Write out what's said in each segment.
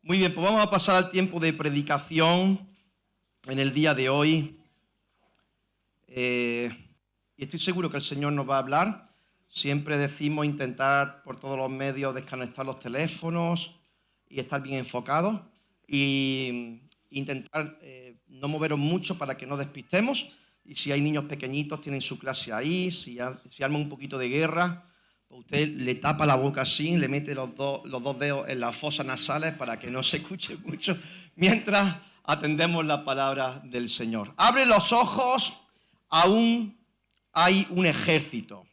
Muy bien, pues vamos a pasar al tiempo de predicación en el día de hoy. Y estoy seguro que el Señor nos va a hablar. Siempre decimos intentar por todos los medios desconectar los teléfonos y estar bien enfocados. Y intentar no moveros mucho para que no despistemos. Y si hay niños pequeñitos, tienen su clase ahí. Si arma un poquito de guerra, pues usted le tapa la boca así, le mete los dos dedos en las fosas nasales para que no se escuche mucho mientras atendemos la palabra del Señor. Abre los ojos, aún hay un ejército.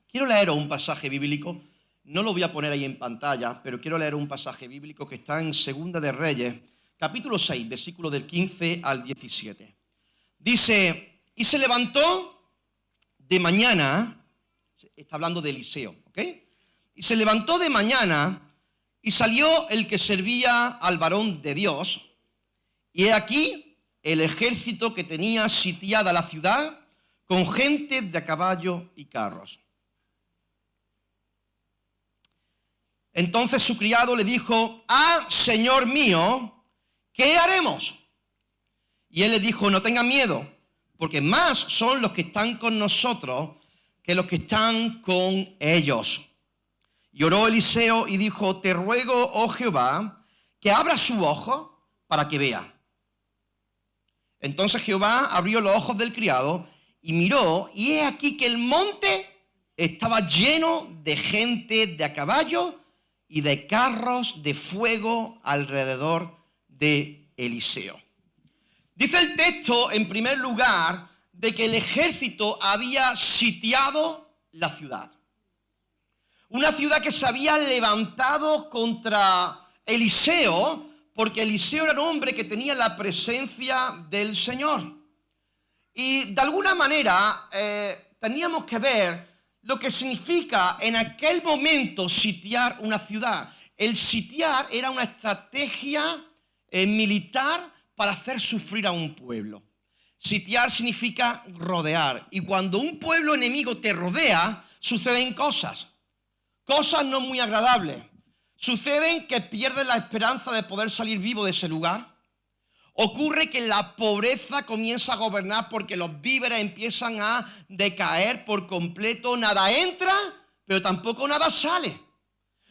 Quiero leeros un pasaje bíblico, no lo voy a poner ahí en pantalla, pero quiero leer un pasaje bíblico que está en Segunda de Reyes, capítulo 6, versículo del 15 al 17. Dice, y se levantó de mañana, está hablando de Eliseo, ¿ok? Y se levantó de mañana y salió el que servía al varón de Dios, y he aquí el ejército que tenía sitiada la ciudad con gente de a caballo y carros. Entonces su criado le dijo, señor mío, ¿qué haremos? Y él le dijo, no tengan miedo, porque más son los que están con nosotros que los que están con ellos. Y oró Eliseo y dijo, te ruego, oh Jehová, que abra su ojo para que vea. Entonces Jehová abrió los ojos del criado y miró, y he aquí que el monte estaba lleno de gente de a caballo y de carros de fuego alrededor de Eliseo. Dice el texto, en primer lugar, de que el ejército había sitiado la ciudad. Una ciudad que se había levantado contra Eliseo, porque Eliseo era un hombre que tenía la presencia del Señor. Y de alguna manera teníamos que ver lo que significa en aquel momento sitiar una ciudad. El sitiar era una estrategia militar para hacer sufrir a un pueblo. Sitiar significa rodear. Y cuando un pueblo enemigo te rodea, suceden cosas no muy agradables. Suceden que pierdes la esperanza de poder salir vivo de ese lugar. Ocurre que la pobreza comienza a gobernar porque los víveres empiezan a decaer por completo. Nada entra, pero tampoco nada sale.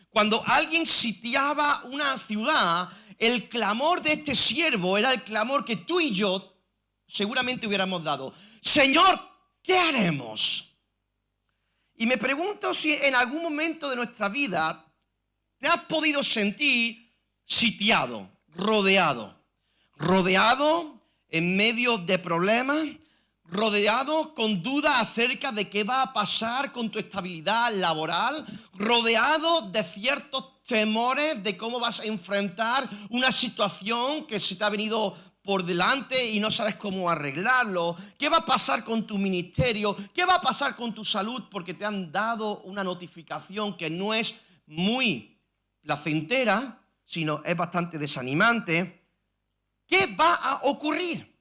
Cuando alguien sitiaba una ciudad, el clamor de este siervo era el clamor que tú y yo seguramente hubiéramos dado. Señor, ¿qué haremos? Y me pregunto si en algún momento de nuestra vida te has podido sentir sitiado, rodeado en medio de problemas, rodeado con dudas acerca de qué va a pasar con tu estabilidad laboral, rodeado de ciertos temores de cómo vas a enfrentar una situación que se te ha venido por delante y no sabes cómo arreglarlo. ¿Qué va a pasar con tu ministerio? ¿Qué va a pasar con tu salud? Porque te han dado una notificación que no es muy placentera, sino es bastante desanimante. ¿Qué va a ocurrir?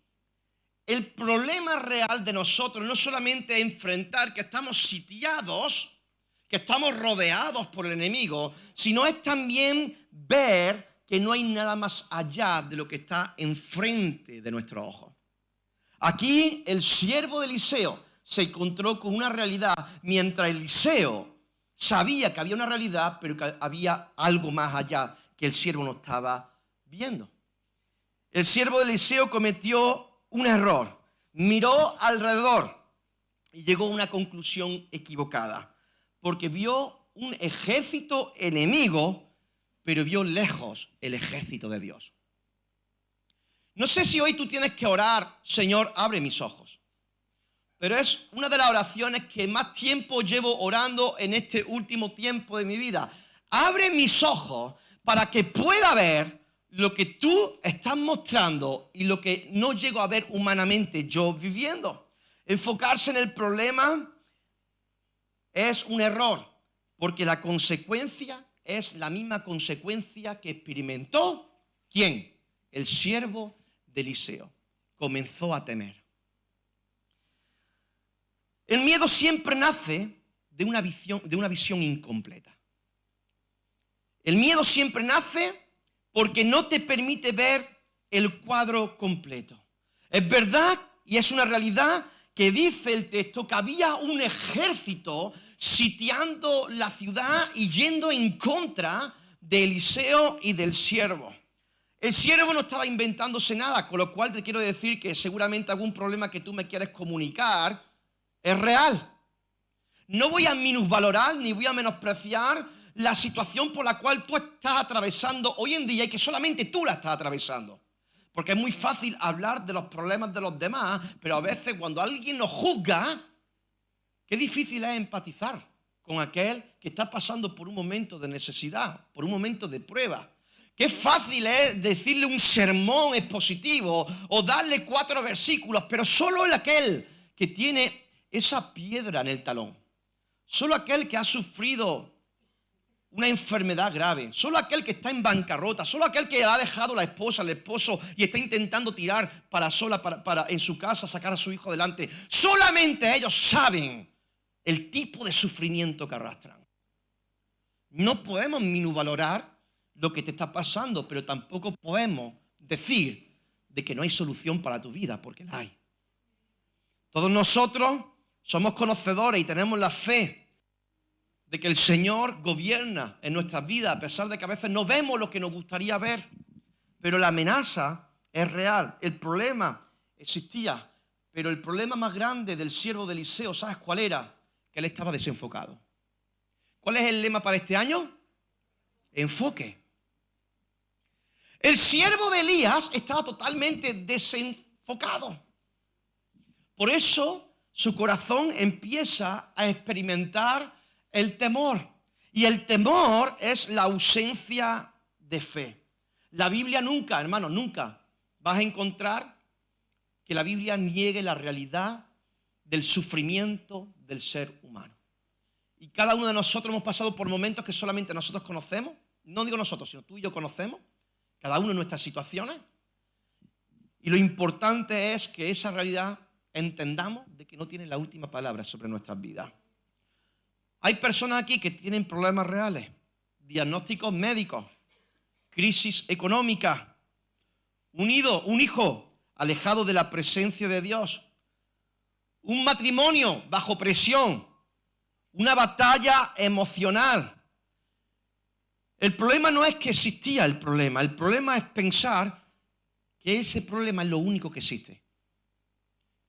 El problema real de nosotros no solamente es enfrentar que estamos sitiados, que estamos rodeados por el enemigo, sino es también ver que no hay nada más allá de lo que está enfrente de nuestros ojos. Aquí el siervo de Eliseo se encontró con una realidad, mientras Eliseo sabía que había una realidad, pero que había algo más allá que el siervo no estaba viendo. El siervo de Eliseo cometió un error, miró alrededor y llegó a una conclusión equivocada, porque vio un ejército enemigo, pero vio lejos el ejército de Dios. No sé si hoy tú tienes que orar, Señor, abre mis ojos, pero es una de las oraciones que más tiempo llevo orando en este último tiempo de mi vida. Abre mis ojos para que pueda ver lo que tú estás mostrando y lo que no llego a ver humanamente yo viviendo. Enfocarse en el problema es un error, porque la consecuencia es la misma consecuencia que experimentó, ¿quién? El siervo de Eliseo. Comenzó a temer. El miedo siempre nace de una visión incompleta. El miedo siempre nace porque no te permite ver el cuadro completo. Es verdad y es una realidad que dice el texto que había un ejército sitiando la ciudad y yendo en contra de Eliseo y del siervo. El siervo no estaba inventándose nada, con lo cual te quiero decir que seguramente algún problema que tú me quieres comunicar es real. No voy a minusvalorar ni voy a menospreciar la situación por la cual tú estás atravesando hoy en día y que solamente tú la estás atravesando. Porque es muy fácil hablar de los problemas de los demás, pero a veces cuando alguien nos juzga, qué difícil es empatizar con aquel que está pasando por un momento de necesidad, por un momento de prueba. Qué fácil es decirle un sermón expositivo o darle 4 versículos, pero solo aquel que tiene esa piedra en el talón, solo aquel que ha sufrido una enfermedad grave, solo aquel que está en bancarrota, solo aquel que ha dejado la esposa, el esposo y está intentando tirar para en su casa sacar a su hijo adelante, solamente ellos saben el tipo de sufrimiento que arrastran. No podemos minusvalorar lo que te está pasando, pero tampoco podemos decir de que no hay solución para tu vida, porque la hay. Todos nosotros somos conocedores y tenemos la fe de que el Señor gobierna en nuestras vidas, a pesar de que a veces no vemos lo que nos gustaría ver, pero la amenaza es real. El problema existía, pero el problema más grande del siervo de Eliseo, ¿sabes cuál era? Que él estaba desenfocado. ¿Cuál es el lema para este año? Enfoque. El siervo de Elías estaba totalmente desenfocado. Por eso su corazón empieza a experimentar el temor. Y el temor es la ausencia de fe. La Biblia nunca, hermano, nunca vas a encontrar que la Biblia niegue la realidad del sufrimiento del ser humano. Y cada uno de nosotros hemos pasado por momentos que solamente nosotros conocemos. No digo nosotros, sino tú y yo conocemos. Cada uno en nuestras situaciones. Y lo importante es que esa realidad entendamos de que no tiene la última palabra sobre nuestras vidas. Hay personas aquí que tienen problemas reales, diagnósticos médicos, crisis económica, un hijo alejado de la presencia de Dios, un matrimonio bajo presión, una batalla emocional. El problema no es que existía el problema es pensar que ese problema es lo único que existe,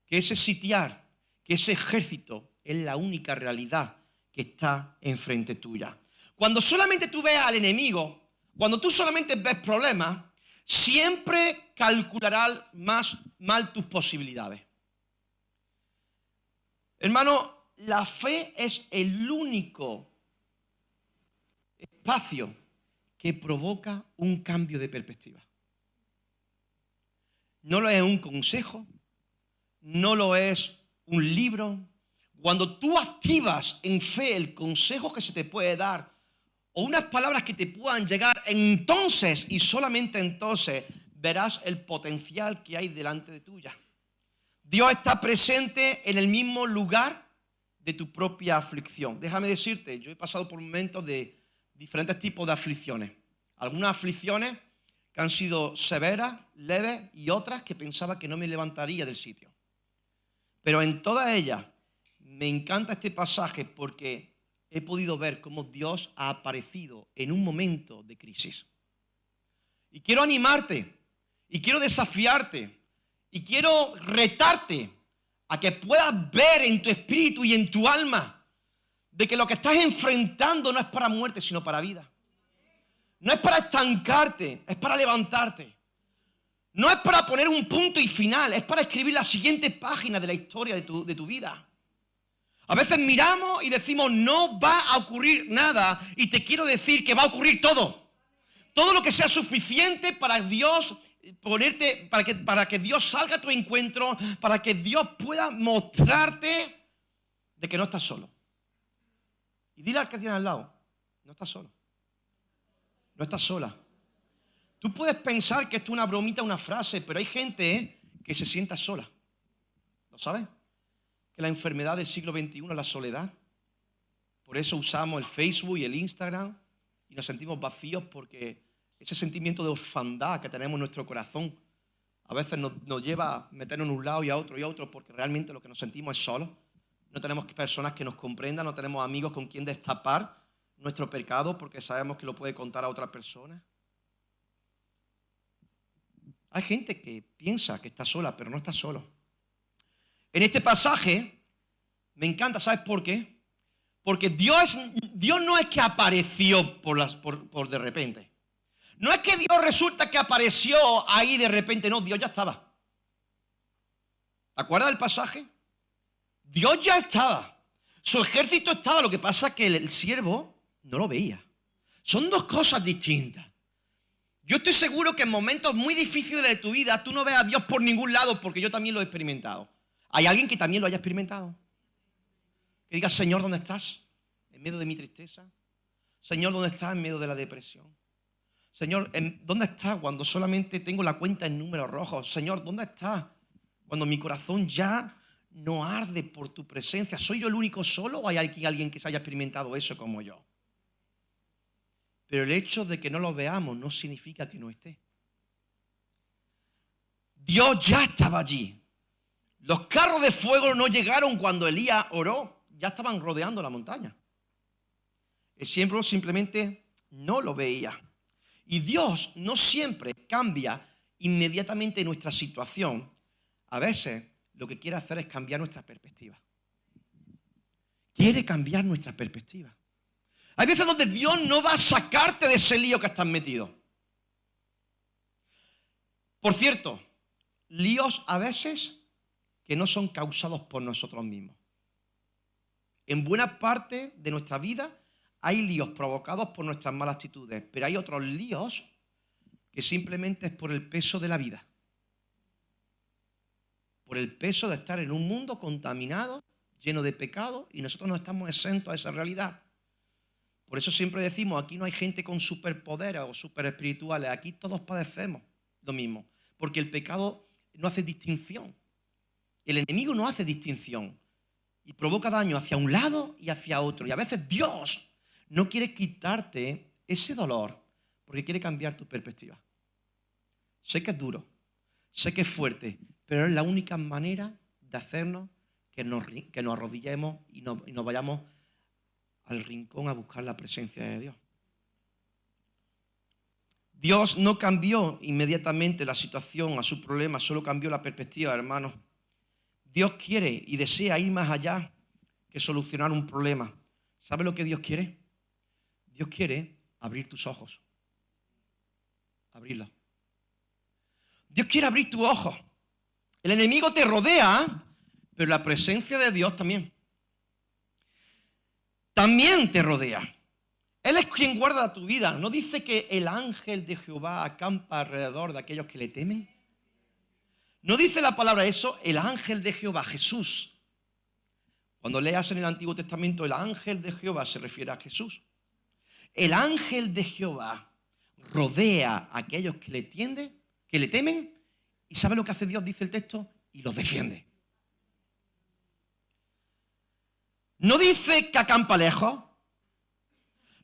que ese sitiar, que ese ejército es la única realidad que está enfrente tuya. Cuando solamente tú ves al enemigo, cuando tú solamente ves problemas, siempre calcularás más mal tus posibilidades. Hermano, la fe es el único espacio que provoca un cambio de perspectiva. No lo es un consejo, no lo es un libro. Cuando tú activas en fe el consejo que se te puede dar o unas palabras que te puedan llegar, entonces y solamente entonces verás el potencial que hay delante de tuya. Dios está presente en el mismo lugar de tu propia aflicción. Déjame decirte, yo he pasado por momentos de diferentes tipos de aflicciones. Algunas aflicciones que han sido severas, leves y otras que pensaba que no me levantaría del sitio. Pero en todas ellas me encanta este pasaje porque he podido ver cómo Dios ha aparecido en un momento de crisis. Y quiero animarte, y quiero desafiarte, y quiero retarte a que puedas ver en tu espíritu y en tu alma de que lo que estás enfrentando no es para muerte, sino para vida. No es para estancarte, es para levantarte. No es para poner un punto y final, es para escribir la siguiente página de la historia de tu vida. A veces miramos y decimos, no va a ocurrir nada, y te quiero decir que va a ocurrir todo. Todo lo que sea suficiente para Dios ponerte, para que Dios salga a tu encuentro, para que Dios pueda mostrarte de que no estás solo. Y dile al que tienes al lado, no estás solo. No estás sola. Tú puedes pensar que esto es una bromita, una frase, pero hay gente que se sienta sola. ¿Lo sabes? Que la enfermedad del siglo XXI es la soledad. Por eso usamos el Facebook y el Instagram y nos sentimos vacíos porque ese sentimiento de orfandad que tenemos en nuestro corazón, a veces nos lleva a meternos en un lado y a otro, porque realmente lo que nos sentimos es solos. No tenemos personas que nos comprendan, no tenemos amigos con quien destapar nuestro pecado porque sabemos que lo puede contar a otra persona. Hay gente que piensa que está sola, pero no está solo. En este pasaje me encanta, ¿sabes por qué? Porque Dios no es que apareció por de repente. No es que Dios resulta que apareció ahí de repente, no, Dios ya estaba. ¿Te acuerdas del pasaje? Dios ya estaba. Su ejército estaba, lo que pasa es que el siervo no lo veía. Son dos cosas distintas. Yo estoy seguro que en momentos muy difíciles de tu vida tú no ves a Dios por ningún lado, porque yo también lo he experimentado. ¿Hay alguien que también lo haya experimentado? Que diga, Señor, ¿dónde estás? En medio de mi tristeza. Señor, ¿dónde estás? En medio de la depresión. Señor, ¿dónde estás cuando solamente tengo la cuenta en números rojos? Señor, ¿dónde estás cuando mi corazón ya no arde por tu presencia? ¿Soy yo el único solo o hay alguien que se haya experimentado eso como yo? Pero el hecho de que no lo veamos no significa que no esté. Dios ya estaba allí. Los carros de fuego no llegaron cuando Elías oró. Ya estaban rodeando la montaña. El siervo simplemente no lo veía. Y Dios no siempre cambia inmediatamente nuestra situación. A veces lo que quiere hacer es cambiar nuestra perspectiva. Quiere cambiar nuestra perspectiva. Hay veces donde Dios no va a sacarte de ese lío que estás metido. Por cierto, líos a veces que no son causados por nosotros mismos. En buena parte de nuestra vida hay líos provocados por nuestras malas actitudes, pero hay otros líos que simplemente es por el peso de la vida. Por el peso de estar en un mundo contaminado, lleno de pecado, y nosotros no estamos exentos a esa realidad. Por eso siempre decimos, aquí no hay gente con superpoderes o superespirituales, aquí todos padecemos lo mismo, porque el pecado no hace distinción. El enemigo no hace distinción y provoca daño hacia un lado y hacia otro. Y a veces Dios no quiere quitarte ese dolor porque quiere cambiar tu perspectiva. Sé que es duro, sé que es fuerte, pero es la única manera de hacernos que nos arrodillemos y nos vayamos al rincón a buscar la presencia de Dios. Dios no cambió inmediatamente la situación a su problema, solo cambió la perspectiva, hermanos. Dios quiere y desea ir más allá que solucionar un problema. ¿Sabe lo que Dios quiere? Dios quiere abrir tus ojos. Abrirlos. Dios quiere abrir tus ojos. El enemigo te rodea, pero la presencia de Dios también. También te rodea. Él es quien guarda tu vida. ¿No dice que el ángel de Jehová acampa alrededor de aquellos que le temen? ¿No dice la palabra eso? El ángel de Jehová, Jesús. Cuando leas en el Antiguo Testamento, el ángel de Jehová se refiere a Jesús. El ángel de Jehová rodea a aquellos que le temen, y ¿sabe lo que hace Dios? Dice el texto, y los defiende. No dice que acampa lejos,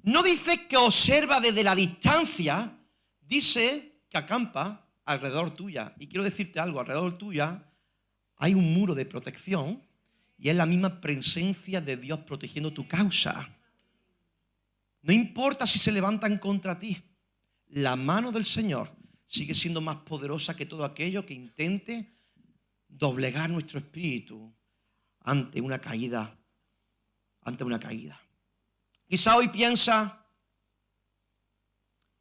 no dice que observa desde la distancia, dice que acampa alrededor tuya. Y quiero decirte algo, alrededor tuya hay un muro de protección y es la misma presencia de Dios protegiendo tu causa. No importa si se levantan contra ti, la mano del Señor sigue siendo más poderosa que todo aquello que intente doblegar nuestro espíritu ante una caída. Quizá hoy piensa,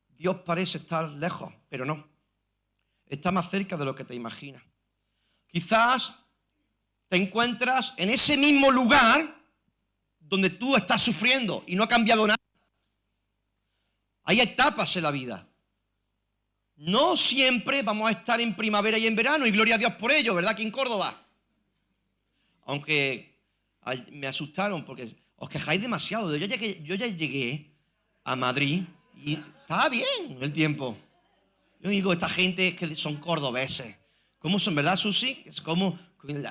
Dios parece estar lejos, pero no. Está más cerca de lo que te imaginas. Quizás te encuentras en ese mismo lugar donde tú estás sufriendo y no ha cambiado nada. Hay etapas en la vida. No siempre vamos a estar en primavera y en verano, y gloria a Dios por ello, ¿verdad? Aquí en Córdoba. Aunque me asustaron porque os quejáis demasiado. Yo ya llegué a Madrid y estaba bien el tiempo. Yo digo, esta gente que son cordobeses. ¿Cómo son, verdad, Susi? Es como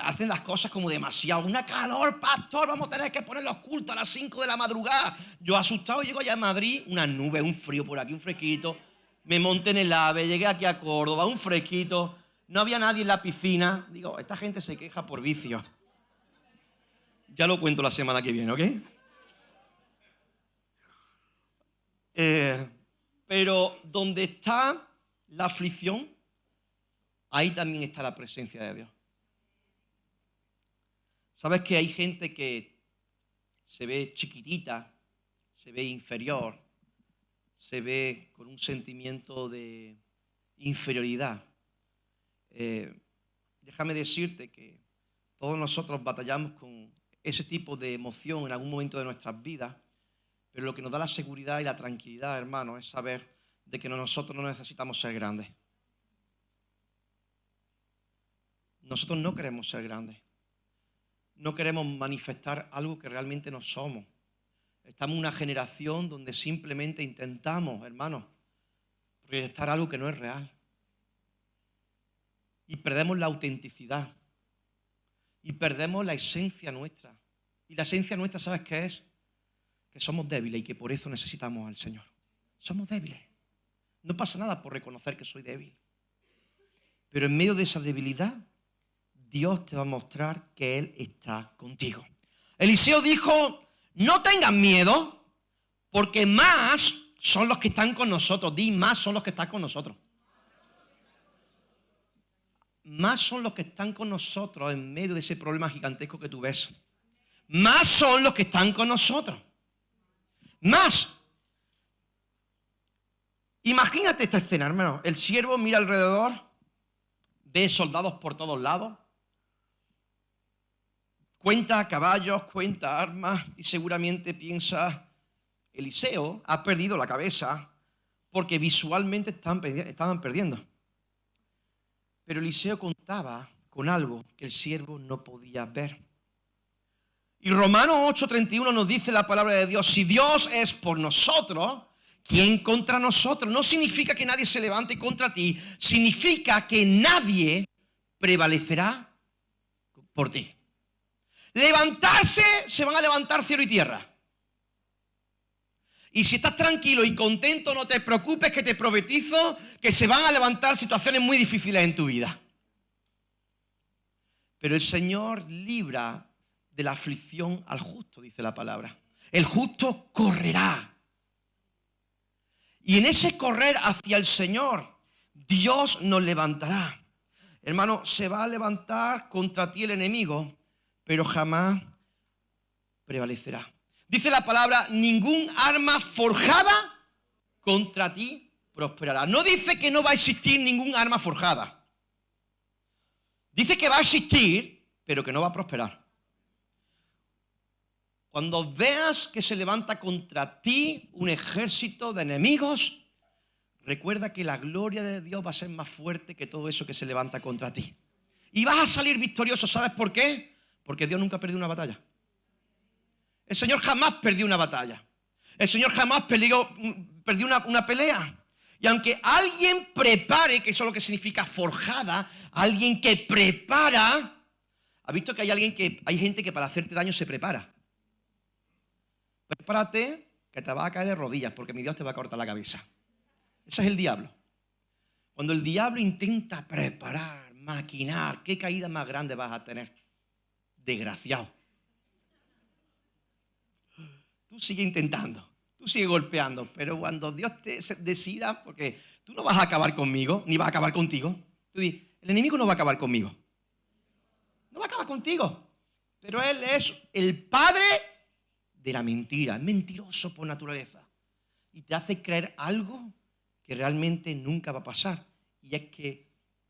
hacen las cosas como demasiado. Una calor, pastor, vamos a tener que poner los cultos a las 5 de la madrugada. Yo asustado llego allá a Madrid, una nube, un frío por aquí, un fresquito. Me monté en el AVE, llegué aquí a Córdoba, un fresquito, no había nadie en la piscina. Digo, esta gente se queja por vicio. Ya lo cuento la semana que viene, ¿ok? Pero donde está la aflicción, ahí también está la presencia de Dios. ¿Sabes que hay gente que se ve chiquitita, se ve inferior, se ve con un sentimiento de inferioridad? Déjame decirte que todos nosotros batallamos con ese tipo de emoción en algún momento de nuestras vidas, pero lo que nos da la seguridad y la tranquilidad, hermano, es saber de que nosotros no necesitamos ser grandes. Nosotros no queremos ser grandes. No queremos manifestar algo que realmente no somos. Estamos en una generación donde simplemente intentamos, hermano, proyectar algo que no es real. Y perdemos la autenticidad. Y perdemos la esencia nuestra. Y la esencia nuestra, ¿sabes qué es? Que somos débiles y que por eso necesitamos al Señor. Somos débiles. No pasa nada por reconocer que soy débil. Pero en medio de esa debilidad, Dios te va a mostrar que Él está contigo. Eliseo dijo, no tengan miedo, porque más son los que están con nosotros. Di, más son los que están con nosotros. Más son los que están con nosotros en medio de ese problema gigantesco que tú ves. Más son los que están con nosotros. Más. Imagínate esta escena, hermano. El siervo mira alrededor, ve soldados por todos lados, cuenta caballos, cuenta armas y seguramente piensa, Eliseo ha perdido la cabeza porque visualmente estaban perdiendo. Pero Eliseo contaba con algo que el siervo no podía ver. Y Romanos 8:31 nos dice la palabra de Dios, si Dios es por nosotros, ¿quién contra nosotros? No significa que nadie se levante contra ti, significa que nadie prevalecerá por ti. Levantarse, se van a levantar cielo y tierra. Y si estás tranquilo y contento, no te preocupes, que te profetizo que se van a levantar situaciones muy difíciles en tu vida. Pero el Señor libra de la aflicción al justo, dice la palabra. El justo correrá. Y en ese correr hacia el Señor, Dios nos levantará. Hermano, se va a levantar contra ti el enemigo, pero jamás prevalecerá. Dice la palabra, ningún arma forjada contra ti prosperará. No dice que no va a existir ningún arma forjada. Dice que va a existir, pero que no va a prosperar. Cuando veas que se levanta contra ti un ejército de enemigos, recuerda que la gloria de Dios va a ser más fuerte que todo eso que se levanta contra ti. Y vas a salir victorioso, ¿sabes por qué? Porque Dios nunca perdió una batalla. El Señor jamás perdió una batalla. El Señor jamás perdió una pelea. Y aunque alguien prepare, que eso es lo que significa forjada, alguien que prepara, ¿ha visto que hay gente que para hacerte daño se prepara? Prepárate que te vas a caer de rodillas porque mi Dios te va a cortar la cabeza. Ese es el diablo. Cuando el diablo intenta preparar, maquinar, ¿qué caída más grande vas a tener? Desgraciado. Tú sigue intentando, tú sigue golpeando, pero cuando Dios te decida, porque tú no vas a acabar conmigo, ni vas a acabar contigo. Tú dices, el enemigo no va a acabar conmigo. No va a acabar contigo. Pero él es el padre de la mentira, es mentiroso por naturaleza. Y te hace creer algo que realmente nunca va a pasar. Y es que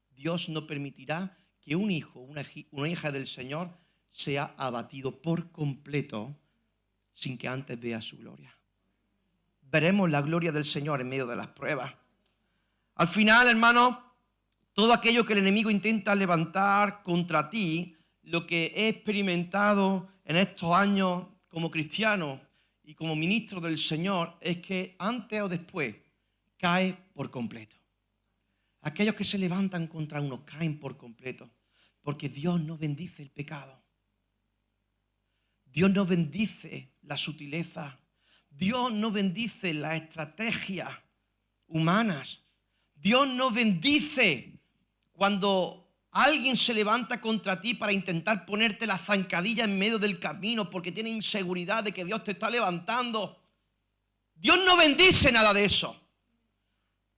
Dios no permitirá que un hijo, una hija del Señor sea abatido por completo sin que antes vea su gloria. Veremos la gloria del Señor en medio de las pruebas. Al final, hermano, todo aquello que el enemigo intenta levantar contra ti, lo que he experimentado en estos años como cristiano y como ministro del Señor, es que antes o después cae por completo. Aquellos que se levantan contra uno caen por completo, porque Dios no bendice el pecado. Dios no bendice la sutileza. Dios no bendice las estrategias humanas. Dios no bendice cuando alguien se levanta contra ti para intentar ponerte la zancadilla en medio del camino porque tiene inseguridad de que Dios te está levantando. Dios no bendice nada de eso.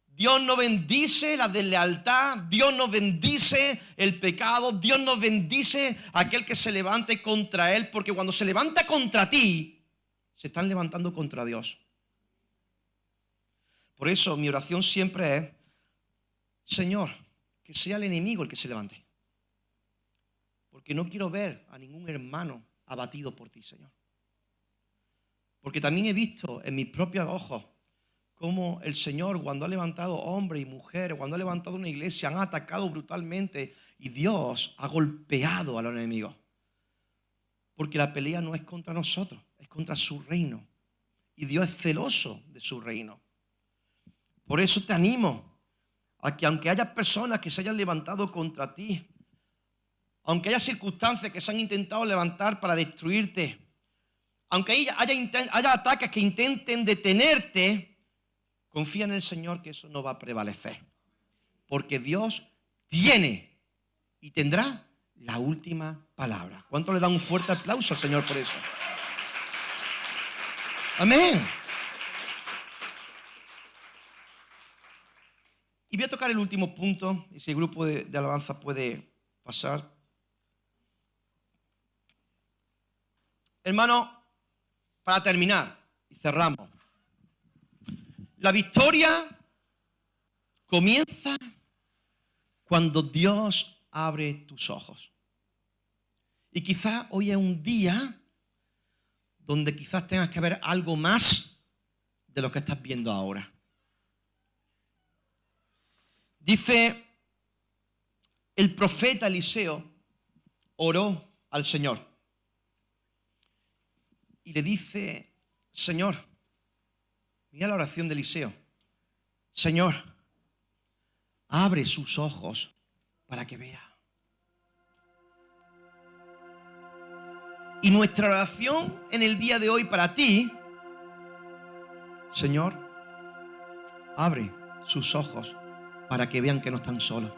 Dios no bendice la deslealtad, Dios no bendice el pecado, Dios no bendice a aquel que se levante contra Él, porque cuando se levanta contra ti, se están levantando contra Dios. Por eso mi oración siempre es, Señor, que sea el enemigo el que se levante. Porque no quiero ver a ningún hermano abatido por ti, Señor. Porque también he visto en mis propios ojos cómo el Señor, cuando ha levantado hombres y mujeres, cuando ha levantado una iglesia, han atacado brutalmente y Dios ha golpeado a los enemigos. Porque la pelea no es contra nosotros, es contra su reino. Y Dios es celoso de su reino. Por eso te animo a que aunque haya personas que se hayan levantado contra ti, aunque haya circunstancias que se han intentado levantar para destruirte, aunque haya ataques que intenten detenerte, confía en el Señor que eso no va a prevalecer. Porque Dios tiene y tendrá la última palabra. ¿Cuánto le dan un fuerte aplauso al Señor por eso? Amén. Y voy a tocar el último punto, y si el grupo de alabanza puede pasar. Hermano, para terminar, y cerramos. La victoria comienza cuando Dios abre tus ojos. Y quizás hoy es un día donde quizás tengas que ver algo más de lo que estás viendo ahora. Dice, el profeta Eliseo oró al Señor y le dice, Señor, mira la oración de Eliseo, Señor, abre sus ojos para que vea. Y nuestra oración en el día de hoy para ti, Señor, abre sus ojos para que vean que no están solos.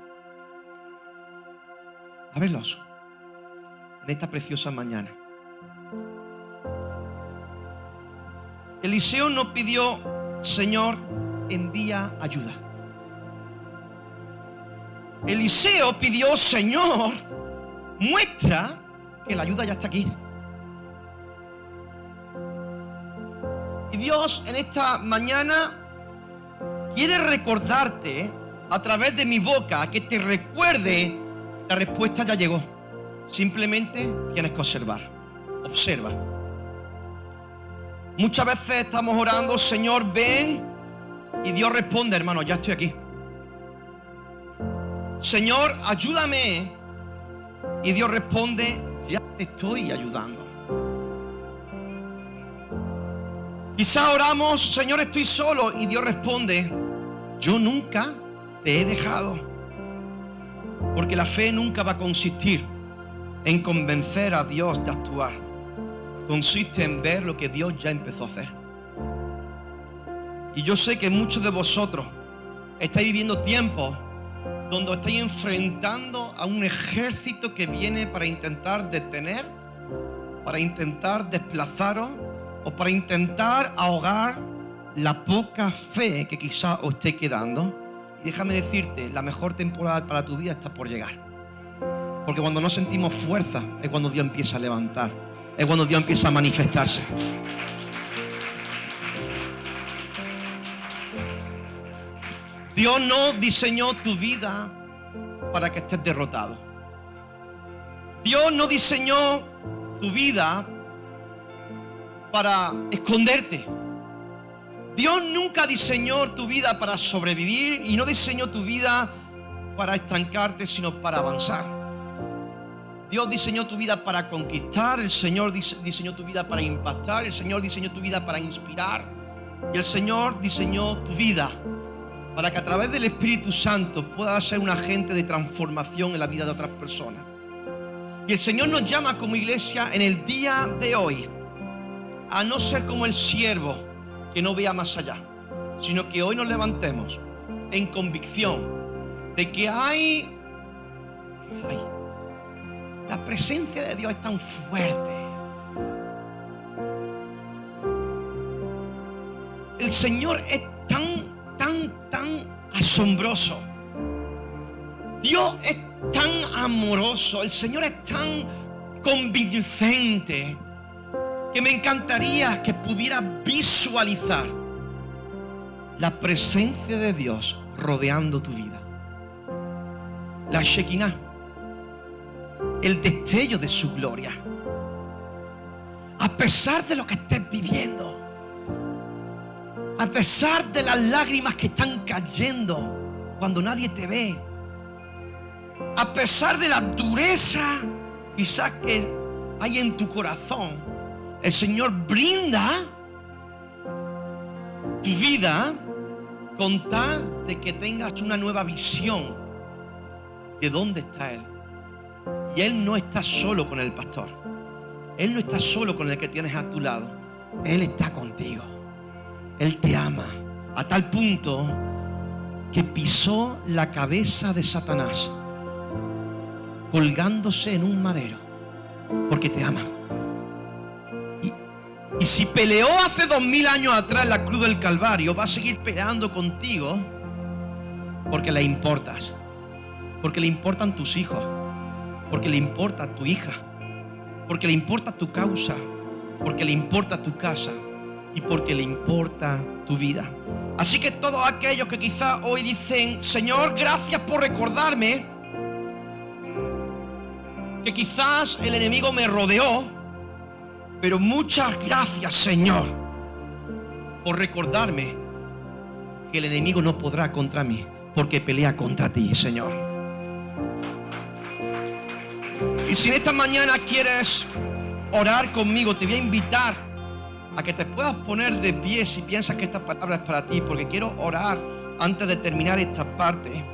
Ábrelos en esta preciosa mañana. Eliseo no pidió, Señor, envía ayuda. Eliseo pidió, Señor, muestra que la ayuda ya está aquí. Y Dios en esta mañana quiere recordarte a través de mi boca, que te recuerde, la respuesta ya llegó. Simplemente tienes que observar. Observa. Muchas veces estamos orando, Señor, ven, y Dios responde, hermano, ya estoy aquí. Señor, ayúdame, y Dios responde, ya te estoy ayudando. Quizá oramos, Señor, estoy solo, y Dios responde, yo nunca te he dejado. Porque la fe nunca va a consistir en convencer a Dios de actuar. Consiste en ver lo que Dios ya empezó a hacer. Y yo sé que muchos de vosotros estáis viviendo tiempos donde estáis enfrentando a un ejército que viene para intentar detener, para intentar desplazaros o para intentar ahogar la poca fe que quizás os esté quedando. Y déjame decirte, la mejor temporada para tu vida está por llegar. Porque cuando no sentimos fuerza es cuando Dios empieza a levantar, es cuando Dios empieza a manifestarse. Dios no diseñó tu vida para que estés derrotado. Dios no diseñó tu vida para esconderte. Dios nunca diseñó tu vida para sobrevivir y no diseñó tu vida para estancarte, sino para avanzar. Dios diseñó tu vida para conquistar, el Señor diseñó tu vida para impactar, el Señor diseñó tu vida para inspirar y el Señor diseñó tu vida para que a través del Espíritu Santo puedas ser un agente de transformación en la vida de otras personas. Y el Señor nos llama como iglesia en el día de hoy a no ser como el siervo que no vea más allá, sino que hoy nos levantemos en convicción de que ay, la presencia de Dios es tan fuerte. El Señor es tan asombroso. Dios es tan amoroso. El Señor es tan convincente que me encantaría que pudieras visualizar la presencia de Dios rodeando tu vida. La Shekinah, el destello de su gloria. A pesar de lo que estés viviendo, a pesar de las lágrimas que están cayendo cuando nadie te ve, a pesar de la dureza quizás que hay en tu corazón, el Señor brinda tu vida con tal de que tengas una nueva visión de dónde está Él. Y Él no está solo con el pastor. Él no está solo con el que tienes a tu lado. Él está contigo. Él te ama a tal punto que pisó la cabeza de Satanás colgándose en un madero porque te ama. Y si peleó hace 2000 años atrás en la cruz del Calvario, va a seguir peleando contigo porque le importas, porque le importan tus hijos, porque le importa tu hija, porque le importa tu causa, porque le importa tu casa y porque le importa tu vida. Así que todos aquellos que quizás hoy dicen: Señor, gracias por recordarme que quizás el enemigo me rodeó, pero muchas gracias, Señor, por recordarme que el enemigo no podrá contra mí, porque pelea contra ti, Señor. Y si en esta mañana quieres orar conmigo, te voy a invitar a que te puedas poner de pie si piensas que esta palabra es para ti, porque quiero orar antes de terminar esta parte.